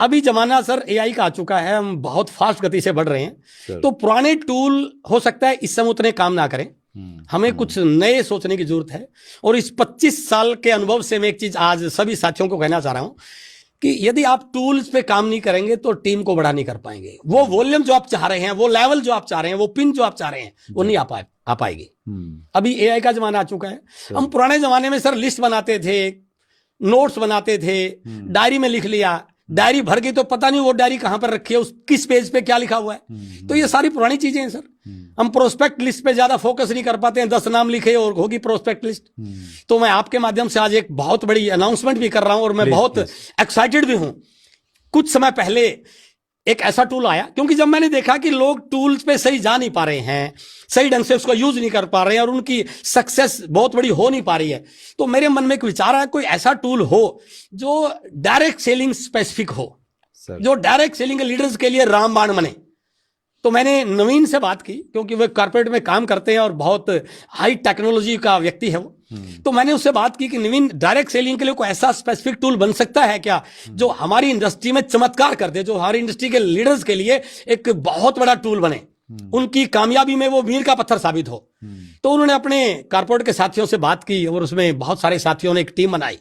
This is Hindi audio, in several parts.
अभी जमाना सर एआई का आ चुका है, हम बहुत फास्ट गति से बढ़ रहे हैं। तो पुराने टूल हो सकता है इस समय उतने काम ना करें, हमें कुछ नए सोचने की जरूरत है। और इस 25 साल के अनुभव से मैं एक चीज आज सभी साथियों को कहना चाह रहा हूं कि यदि आप टूल्स पे काम नहीं करेंगे तो टीम को बड़ा नहीं कर पाएंगे। वो वॉल्यूम जो आप चाह रहे हैं, वो लेवल जो आप चाह रहे हैं, वो पिन जो आप चाह रहे हैं, वो नहीं आ पाएगी। अभी एआई का जमाना आ चुका है। हम पुराने जमाने में सर लिस्ट बनाते थे, नोट्स बनाते थे, डायरी में लिख लिया, डायरी भर गई तो पता नहीं वो डायरी कहां पर रखी है, उस किस पेज पे क्या लिखा हुआ है। तो ये सारी पुरानी चीजें हैं सर। हम प्रोस्पेक्ट लिस्ट पे ज्यादा फोकस नहीं कर पाते हैं, 10 नाम लिखे और होगी प्रोस्पेक्ट लिस्ट। तो मैं आपके माध्यम से आज एक बहुत बड़ी अनाउंसमेंट भी कर रहा हूं और मैं बहुत एक्साइटेड भी हूं। कुछ समय पहले एक ऐसा टूल आया, क्योंकि जब मैंने देखा कि लोग टूल्स पे सही जा नहीं पा रहे हैं, सही ढंग से उसको यूज नहीं कर पा रहे हैं और उनकी सक्सेस बहुत बड़ी हो नहीं पा रही है, तो मेरे मन में एक विचार आया कोई ऐसा टूल हो जो डायरेक्ट सेलिंग स्पेसिफिक हो, जो डायरेक्ट सेलिंग के लीडर्स के लिए रामबाण बने। तो मैंने नवीन से बात की, क्योंकि वो कॉर्पोरेट में काम करते हैं और बहुत हाई टेक्नोलॉजी का व्यक्ति है वो। तो मैंने उससे बात की कि नवीन, डायरेक्ट सेलिंग के लिए कोई ऐसा स्पेसिफिक टूल बन सकता है क्या जो हमारी इंडस्ट्री में चमत्कार कर दे, जो हमारी इंडस्ट्री के लीडर्स के लिए एक बहुत बड़ा टूल बने, उनकी कामयाबी में वो मील का पत्थर साबित हो। तो उन्होंने अपने कॉर्पोरेट के साथियों से बात की और उसमें बहुत सारे साथियों ने एक टीम बनाई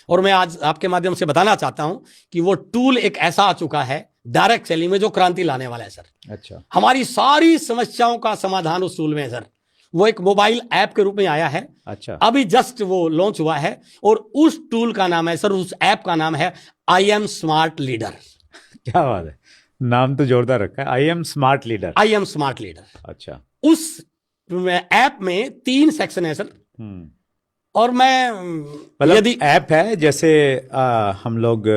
और मैं आज आपके माध्यम से बताना चाहता हूं कि वो टूल एक ऐसा आ चुका है डायरेक्ट सेलिंग में जो क्रांति लाने वाला है सर। अच्छा, हमारी सारी समस्याओं का समाधान उस टूल में है सर। वो एक मोबाइल ऐप के रूप में आया है। अच्छा, अभी जस्ट वो लॉन्च हुआ है और उस टूल का नाम है सर, उस ऐप का नाम है आई एम स्मार्ट लीडर। क्या बात है, नाम तो जोरदार रखा है, I am smart leader. I am smart leader. अच्छा, उस ऐप में 3 सेक्शन है सर। और मैं मतलब यदि ऐप है जैसे हम लोग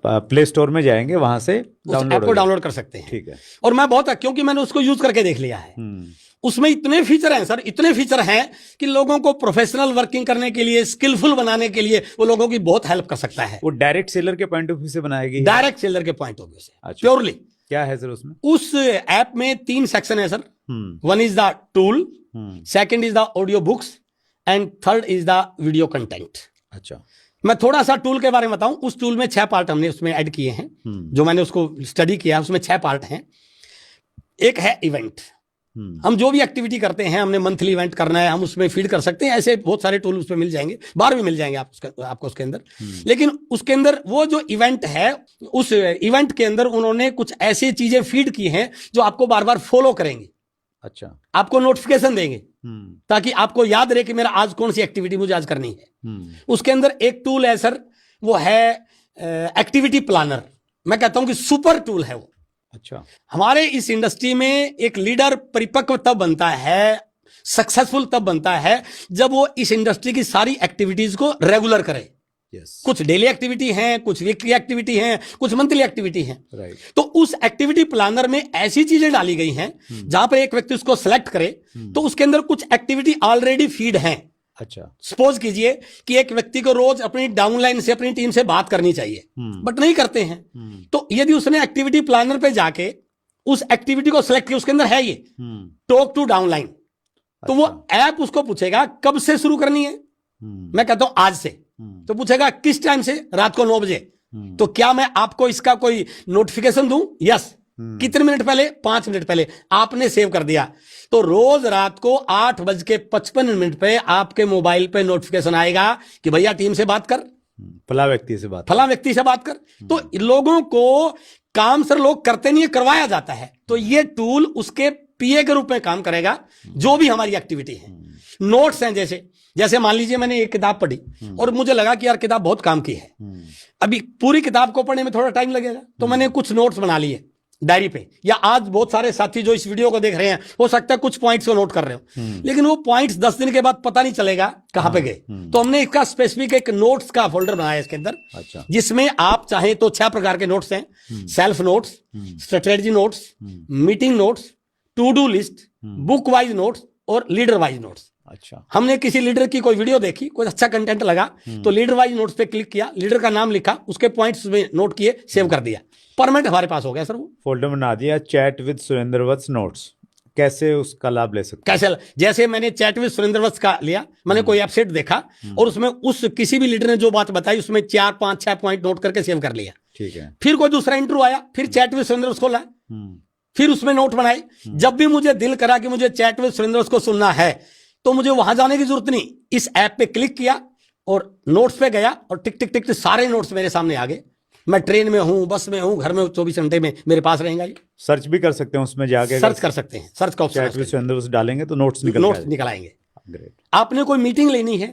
प्ले स्टोर में जाएंगे, वहां से ऐप को डाउनलोड कर सकते हैं। ठीक है। और मैं बहुत, क्योंकि मैंने उसको यूज करके देख लिया है, उसमें इतने फीचर हैं सर, इतने फीचर हैं कि लोगों को प्रोफेशनल वर्किंग करने के लिए, स्किलफुल बनाने के लिए वो लोगों की बहुत हेल्प कर सकता है। वो डायरेक्ट सेलर के पॉइंट ऑफ व्यू से बनाएगी? डायरेक्ट सेलर के पॉइंट ऑफ व्यू से प्योरली। क्या है सर उसमें? उस ऐप में 3 सेक्शन है sir. 1 is the tool, 2nd is the audio books and 3rd is the video content. अच्छा, मैं थोड़ा सा टूल के बारे में बताऊं। उस टूल में 6 पार्ट हमने उसमें ऐड किए हैं, जो मैंने उसको स्टडी किया, उसमें 6 पार्ट हैं। एक है इवेंट, हम जो भी एक्टिविटी करते हैं, हमने मंथली इवेंट करना है, हम उसमें फीड कर सकते हैं। ऐसे बहुत सारे टूल उसमें मिल जाएंगे, बाहर भी मिल जाएंगे आपको उसके अंदर। लेकिन उसके अंदर वो जो इवेंट है, उस इवेंट के अंदर उन्होंने कुछ ऐसी चीजें फीड की हैं जो आपको बार बार फॉलो करेंगे। अच्छा, आपको नोटिफिकेशन देंगे ताकि आपको याद रहे कि मेरा आज कौन सी एक्टिविटी मुझे आज करनी है। उसके अंदर एक टूल है सर, वो है एक्टिविटी प्लानर। मैं कहता हूं कि सुपर टूल है वो। अच्छा, हमारे इस इंडस्ट्री में एक लीडर परिपक्व तब बनता है, सक्सेसफुल तब बनता है जब वो इस इंडस्ट्री की सारी एक्टिविटीज को रेगुलर करे। कुछ डेली एक्टिविटी हैं, कुछ वीकली एक्टिविटी हैं, कुछ मंथली एक्टिविटी हैं। तो उस एक्टिविटी प्लानर में ऐसी चीजें डाली गई हैं जहां पर एक व्यक्ति उसको सिलेक्ट करे तो उसके अंदर कुछ एक्टिविटी ऑलरेडी फीड हैं। अच्छा, सपोज कीजिए कि एक व्यक्ति को रोज अपनी डाउनलाइन से, अपनी टीम से बात करनी चाहिए, बट नहीं करते हैं। तो यदि उसने एक्टिविटी प्लानर पे जाके उस एक्टिविटी को सिलेक्ट किया, उसके अंदर है ये टॉक टू डाउनलाइन, तो वो ऐप उसको पूछेगा कब से शुरू करनी है। मैं कहता हूं आज से। तो पूछेगा किस टाइम से? रात को 9 बजे। तो क्या मैं आपको इसका कोई नोटिफिकेशन दूं? यस। कितने मिनट पहले? 5 मिनट पहले। आपने सेव कर दिया, तो रोज रात को 8:55 पे आपके मोबाइल पे नोटिफिकेशन आएगा कि भैया टीम से बात कर, फला व्यक्ति से बात कर। तो लोगों को काम सर लोग करते नहीं है, करवाया जाता है। तो ये टूल उसके पीए के रूप में काम करेगा, जो भी हमारी एक्टिविटी है। नोट्स हैं, जैसे मान लीजिए मैंने एक किताब पढ़ी और मुझे लगा कि यार किताब बहुत काम की है, अभी पूरी किताब को पढ़ने में थोड़ा टाइम लगेगा, तो मैंने कुछ नोट्स बना लिए डायरी पे। या आज बहुत सारे साथी जो इस वीडियो को देख रहे हैं, हो सकता है कुछ पॉइंट्स को नोट कर रहे हो, लेकिन वो पॉइंट्स 10 दिन के बाद पता नहीं चलेगा कहां पे गए। तो हमने इसका स्पेसिफिक एक नोट्स का फोल्डर बनाया इसके अंदर। अच्छा, जिसमें आप चाहें तो 6 प्रकार के नोट्स हैं। Self notes, strategy notes, meeting notes, to do list, book wise notes और लीडर वाइज नोट्स। अच्छा, हमने किसी लीडर की कोई वीडियो देखी, कोई अच्छा कंटेंट लगा, तो लीडर वाइज नोट्स पे क्लिक किया, लीडर का नाम लिखा, उसके पॉइंट्स में नोट किए, सेव कर दिया, परमानेंट हमारे पास हो गया सर। वो फोल्डर बना दिया, chat with Surendra Vats notes. कैसे उसका लाभ ले सकते? कैसे? जैसे मैंने चैट विद सुरेंद्र वत्स का लिया, मैंने कोई वेबसाइट देखा और उसमें उस किसी भी लीडर ने जो बात बताई उसमें 4, 5, 6 पॉइंट नोट करके सेव कर लिया। ठीक है। फिर कोई दूसरा इंटरव्यू आया, फिर चैट विद सुरेंद्र खोला, फिर उसमें नोट बनाए। जब भी मुझे दिल करा कि मुझे चैट विद सुरेंद्र को सुनना है तो मुझे वहां जाने की जरूरत नहीं, इस ऐप पे क्लिक किया और नोट्स पे गया और टिक टिक टिक सारे नोट्स मेरे सामने आ गए। मैं ट्रेन में हूं, बस में हूं, घर में 24 घंटे में मेरे पास रहेगा। ये सर्च भी कर सकते हैं उसमें जाके, सर्च कर सकते हैं, सर्च का चैट विद सुरेंद्र डालेंगे तो नोट्स निकल आएंगे। ग्रेट। आपने कोई मीटिंग लेनी है,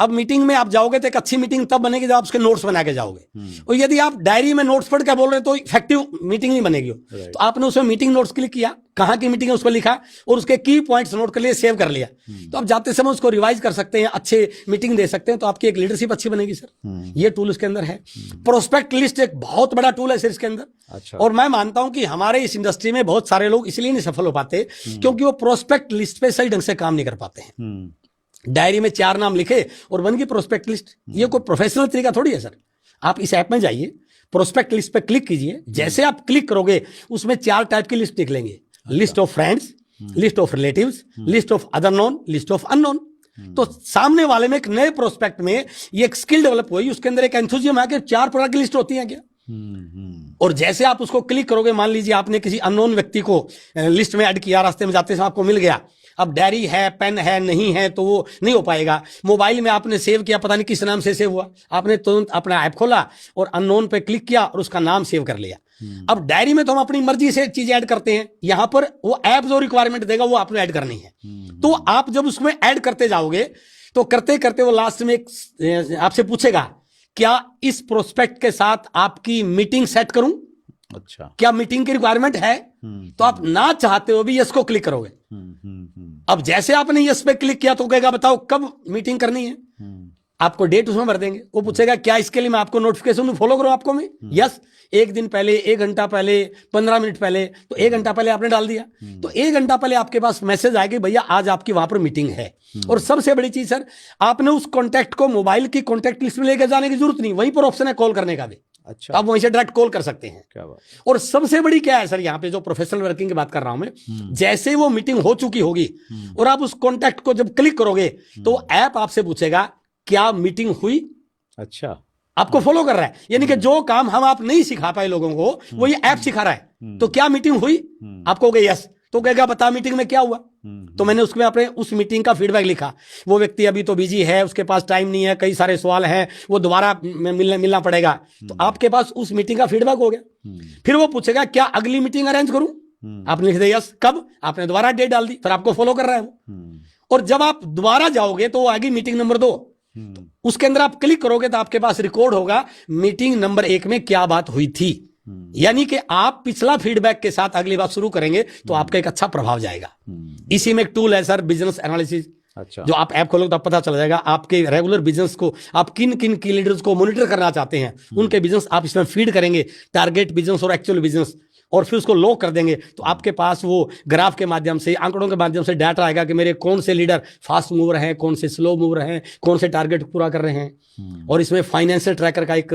अब मीटिंग में आप जाओगे तो एक अच्छी मीटिंग तब बनेगी जब आप उसके नोट्स बना के जाओगे। और यदि आप डायरी में नोट्स पढ़ के बोल रहे तो इफेक्टिव मीटिंग नहीं बनेगी। तो आपने उसमें मीटिंग नोट्स क्लिक किया, कहाँ की मीटिंग है उसको लिखा और उसके की पॉइंट्स नोट कर लिए, सेव कर लिया, तो आप जाते समय उसको रिवाइज कर सकते हैं, अच्छे मीटिंग दे सकते हैं, तो आपकी एक लीडरशिप अच्छी बनेगी सर। ये टूल इसके अंदर है। प्रोस्पेक्ट लिस्ट एक बहुत बड़ा टूल है सर इसके अंदर। अच्छा। और मैं मानता हूं कि हमारे इस इंडस्ट्री में बहुत सारे लोग इसलिए नहीं सफल हो पाते क्योंकि वो प्रोस्पेक्ट लिस्ट पे सही ढंग से काम नहीं कर पाते हैं। डायरी में 4 नाम लिखे और बन गई प्रोस्पेक्ट लिस्ट। ये कोई प्रोफेशनल तरीका थोड़ी है सर। आप इस ऐप में जाइए, प्रोस्पेक्ट लिस्ट पे क्लिक कीजिए, जैसे आप क्लिक करोगे उसमें 4 टाइप की लिस्ट निकलेंगे। List of friends, list of relatives, list of other known, list of unknown. तो सामने वाले में एक नए प्रोस्पेक्ट में ये एक स्किल डेवलप हुई, उसके अंदर एक एंथुजियम है कि 4 प्रकार की लिस्ट होती है क्या। और जैसे आप उसको क्लिक करोगे, मान लीजिए आपने किसी अननोन व्यक्ति को लिस्ट में ऐड किया, रास्ते में जाते समय आपको मिल गया, अब डायरी है, पेन है, नहीं है तो वो नहीं हो पाएगा। मोबाइल में आपने सेव किया, पता नहीं किस नाम से सेव हुआ, आपने तुरंत अपना ऐप खोला और अननोन पे क्लिक किया और उसका नाम सेव कर लिया। अब डायरी में तो हम अपनी मर्जी से चीज ऐड करते हैं, यहां पर वो ऐप जो रिक्वायरमेंट देगा वो आपने ऐड करनी है। तो आप जब उसमें ऐड करते जाओगे तो करते करते वो लास्ट में आपसे पूछेगा क्या इस प्रोस्पेक्ट के साथ आपकी मीटिंग सेट करूं। अच्छा। क्या मीटिंग की रिक्वायरमेंट है, तो आप ना चाहते हो भी यस को क्लिक करोगे। अब जैसे आपने यस पे क्लिक किया तो कहेगा बताओ कब मीटिंग करनी है, आपको डेट उसमें भर देंगे। वो पूछेगा क्या इसके लिए मैं आपको नोटिफिकेशन में फॉलो करूं आपको मैं, यस। 1 दिन पहले, 1 घंटा पहले, 15 मिनट पहले, तो 1 घंटा पहले आपने डाल दिया तो 1 घंटा पहले आपके पास मैसेज आएगी भैया आज आपकी वहां पर मीटिंग है। और सबसे बड़ी चीज सर, आपने उस कॉन्टैक्ट को मोबाइल की कॉन्टैक्ट लिस्ट में लेकर जाने की जरूरत नहीं, वहीं पर ऑप्शन है कॉल करने का भी। अच्छा। आप वहीं से डायरेक्ट कॉल कर सकते हैं। क्या बात। और सबसे बड़ी क्या है सर, यहाँ पे जो प्रोफेशनल वर्किंग की बात कर रहा हूं मैं, जैसे वो मीटिंग हो चुकी होगी और आप उस कॉन्टैक्ट को जब क्लिक करोगे तो ऐप आपसे पूछेगा क्या मीटिंग हुई। अच्छा। आपको फॉलो कर रहा है, यानी कि जो काम हम आप नहीं सिखा पाए लोगों को वो ये ऐप सिखा रहा है। तो क्या मीटिंग हुई, आपको कहे यस, तो कहेगा बता मीटिंग में क्या हुआ। तो मैंने उसमें अपने उस मीटिंग का फीडबैक लिखा, वो व्यक्ति अभी तो बिजी है, उसके पास टाइम नहीं है, कई सारे सवाल हैं, वो दोबारा मिलना पड़ेगा। तो आपके पास उस मीटिंग का फीडबैक हो गया। फिर वो पूछेगा क्या अगली मीटिंग अरेंज करूं, आपने लिख दिया यस, कब, आपने दोबारा डेट डाल दी, फिर आपको फॉलो कर रहा है वो। और जब आप दोबारा जाओगे तो आएगी मीटिंग नंबर 2, उसके अंदर आप क्लिक करोगे तो आपके पास रिकॉर्ड होगा मीटिंग नंबर 1 में क्या बात हुई थी। यानी कि आप पिछला फीडबैक के साथ अगली बात शुरू करेंगे तो आपका एक अच्छा प्रभाव जाएगा। इसी में एक टूल है सर, बिजनेस एनालिसिस। अच्छा। जो आप ऐप खोलोगे तो पता चल जाएगा आपके रेगुलर बिजनेस को, आप किन किन की लीडर्स को मॉनिटर करना चाहते हैं, उनके बिजनेस आप इसमें फीड करेंगे, टारगेट बिजनेस और एक्चुअल बिजनेस, और फिर उसको लॉक कर देंगे तो आपके पास वो ग्राफ के माध्यम से, आंकड़ों के माध्यम से डाटा आएगा कि मेरे कौन से लीडर फास्ट मूवर हैं, कौन से स्लो मूवर हैं, कौन से टारगेट पूरा कर रहे हैं। और इसमें फाइनेंशियल ट्रैकर का एक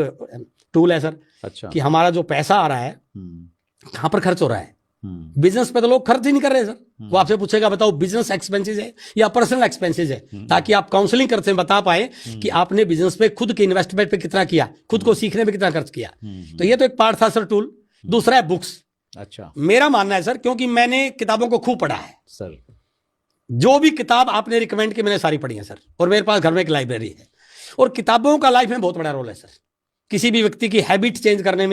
टूल है सर। अच्छा। कि हमारा जो पैसा आ रहा है कहां पर खर्च हो रहा है। बिजनेस पे तो लोग खर्च ही नहीं कर रहे सर। वो आपसे पूछेगा बताओ बिजनेस एक्सपेंसेस है या पर्सनल एक्सपेंसेस है, ताकि आप काउंसलिंग करते बता पाए कि आपने बिजनेस पे खुद के इन्वेस्टमेंट पे कितना किया, खुद को सीखने पे कितना खर्च किया। तो ये तो एक पार्ट था सर टूल। दूसरा है बुक्स। अच्छा। मेरा मानना है सर, क्योंकि मैंने किताबों को खूब पढ़ा है सर, जो भी किताब आपने रिकमेंड की मैंने सारी पढ़ी है सर, और मेरे पास घर में एक लाइब्रेरी है। और किताबों का लाइफ में बहुत बड़ा रोल है सर, किसी भी व्यक्ति की हैबिट चेंज करने में।